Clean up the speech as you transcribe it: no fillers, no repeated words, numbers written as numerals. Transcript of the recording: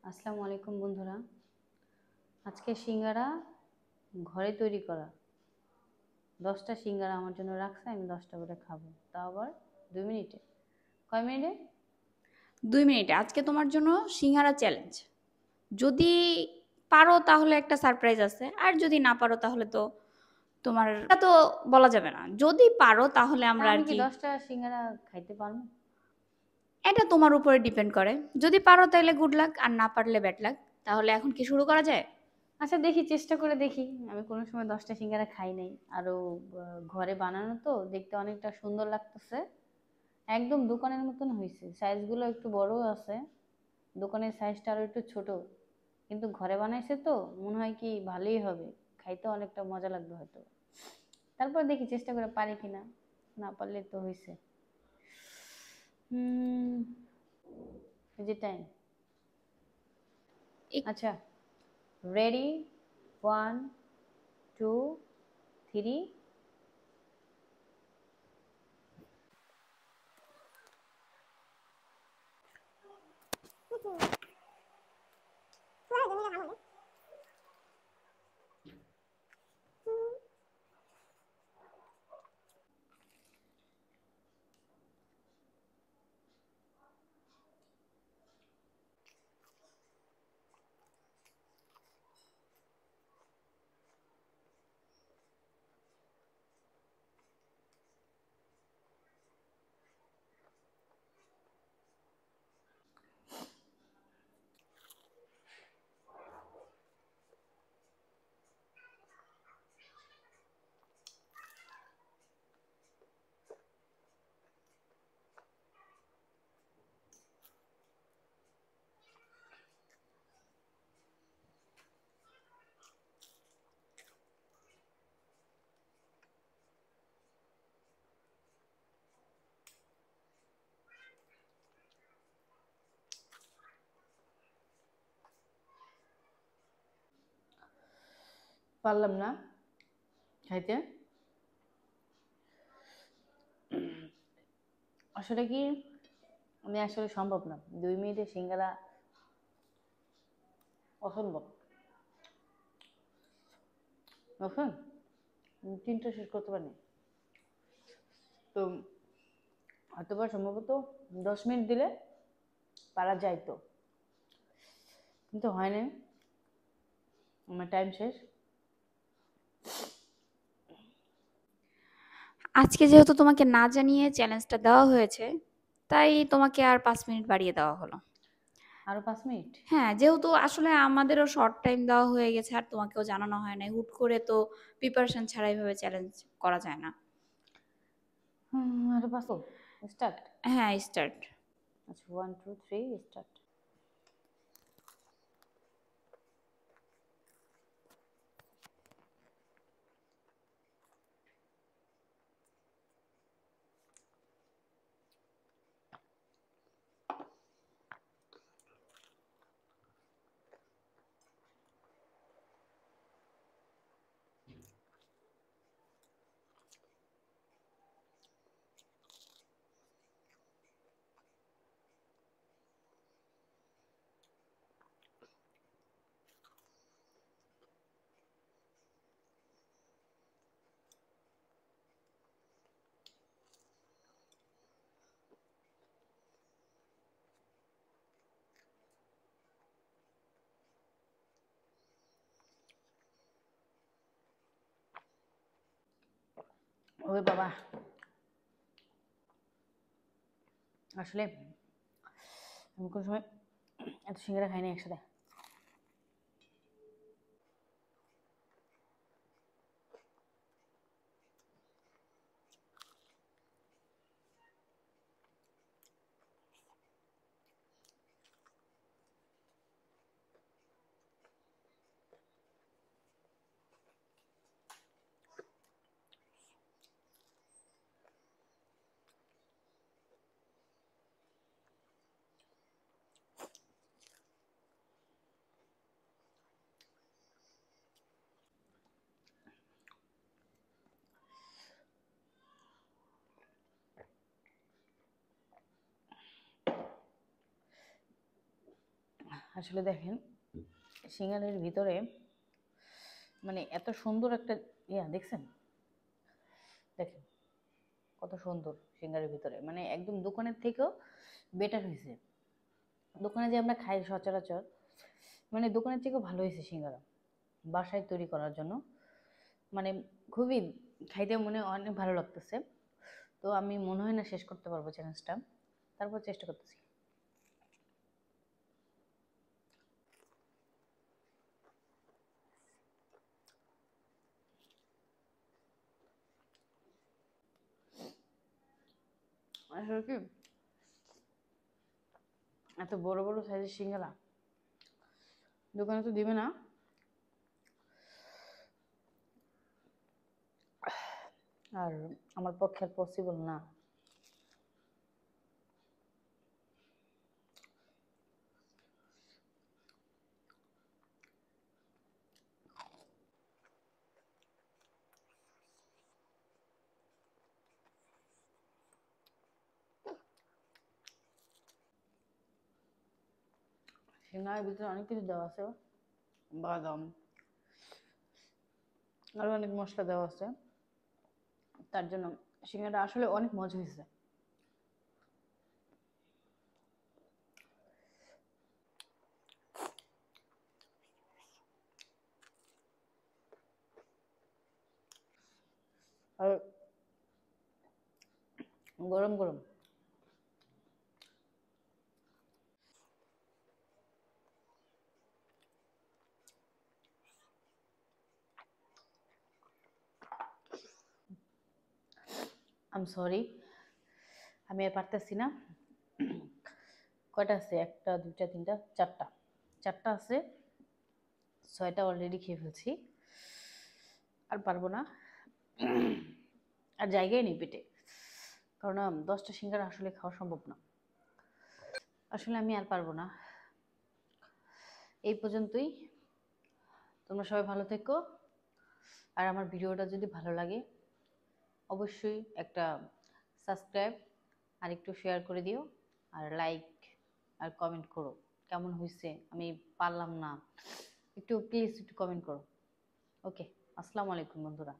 আসসালামু আলাইকুম বন্ধুরা। আজকে সিঙ্গারা ঘরে তৈরি করা 10টা সিঙ্গারা আমার জন্য রাখছে, আমি 10টা করে খাবো, তাও আবার 2 মিনিটে। কয় মিনিটে? 2 মিনিটে। আজকে তোমার জন্য সিঙ্গারা চ্যালেঞ্জ। যদি পারো তাহলে একটা সারপ্রাইজ আছে, আর যদি না পারো তাহলে তো তোমার এটা তো বলা যাবে না। যদি পারো তাহলে না, আমরা আর আমি কি কি 10টা সিঙ্গারা খাইতে পারবো? এটা তোমার উপরে ডিপেন্ড করে। যদি পারো তাহলে গুড লাক, আর না পারলে ব্যাড লাক। তাহলে এখন কি শুরু করা যায়? আচ্ছা দেখি, চেষ্টা করে দেখি। আমি কোনো সময় 10টা সিঙ্গারা খাই নাই। আরো ঘরে বানানো তো দেখতে অনেকটা সুন্দর লাগতেছে। একদম দোকানের মতন হয়েছে, সাইজগুলো একটু বড় আছে। দোকানের সাইজটা আরো একটু ছোট, কিন্তু ঘরে বানাইছে তো মনে হয় কি ভালোই হবে, খাইতে অনেকটা মজা লাগবে হয়তো। তারপর দেখি চেষ্টা করে পারি কিনা, না পারলে তো হয়েছে। হুম, এই যে টাইম। আচ্ছা, রেডি, 1 2 3। পারলাম না খাইতে। আসলে কি, আমি আসলে সম্ভব না 2 মিনিটে সিঙ্গারা, অসম্ভব। বুঝছেন, 3টা শেষ করতে পারিনি তো। হয়তোবা সম্ভবত 10 মিনিট দিলে পারা যাইতো, কিন্তু হয়নি। আমার টাইম শেষ। আজকে যেহেতু তোমাকে না জানিয়ে চ্যালেঞ্জটা দেওয়া হয়েছে, তাই তোমাকে আর 5 মিনিট বাড়িয়ে দেওয়া হলো। আরো 5 মিনিট? হ্যাঁ, যেহেতু আসলে আমাদেরও শর্ট টাইম দেওয়া হয়ে গেছে, আর তোমাকেও জানানো হয় নাই। হুট করে তো প্রিপারেশন ছাড়া এভাবে চ্যালেঞ্জ করা যায় না। আরো 5। স্টার্ট। হ্যাঁ, স্টার্ট। আচ্ছা, 1 2 3 স্টার্ট। ওরে বাবা, আসলে আমি কোনো সময় এত সিঙ্গারা খাইনি একসাথে। আসলে দেখেন সিঙ্গারের ভিতরে মানে এত সুন্দর একটা দেখছেন, দেখেন কত সুন্দর সিঙ্গারের ভিতরে, মানে একদম দোকানের থেকেও বেটার হয়েছে। দোকানে যে আমরা খাই সচরাচর, মানে দোকানের থেকেও ভালো হয়েছে সিঙ্গারা বাসায় তৈরি করার জন্য। মানে খুবই খাইতে মনে অনেক ভালো লাগতেছে। তো আমি মনে হয় না শেষ করতে পারবো চ্যালেঞ্জটা, তারপর চেষ্টা করতেছি। আসলে কি এত বড় বড় সাইজের সিঙ্গারা দোকানে তো দিবে না। আর আমার পক্ষে আর পসিবল না। সিঙ্গারার ভিতরে অনেক কিছু দেওয়া আছে, বাদাম আরো অনেক মশলা দেওয়া আছে, তার জন্য সিঙ্গারা আসলে অনেক মজা হয়েছে। আর গরম গরম। আম সরি, আমি আর পারতেছি না। কয়টা আছে? একটা, দুইটা, তিনটা, চারটা। চারটা আছে, ছয়টা অলরেডি খেয়ে ফেলছি। আর পারবো না, আর জায়গায় নেই পেটে, কারণ 10টা সিঙ্গারা আসলে খাওয়া সম্ভব না। আসলে আমি আর পারবো না। এই পর্যন্তই। তোমরা সবাই ভালো থেকো। আর আমার ভিডিওটা যদি ভালো লাগে অবশ্যই একটা সাবস্ক্রাইব আর একটু শেয়ার করে দিও, আর লাইক আর কমেন্ট করো কেমন হয়েছে, আমি পারলাম না, একটু প্লিজ একটু কমেন্ট করো। ওকে, আসসালামু আলাইকুম বন্ধুরা।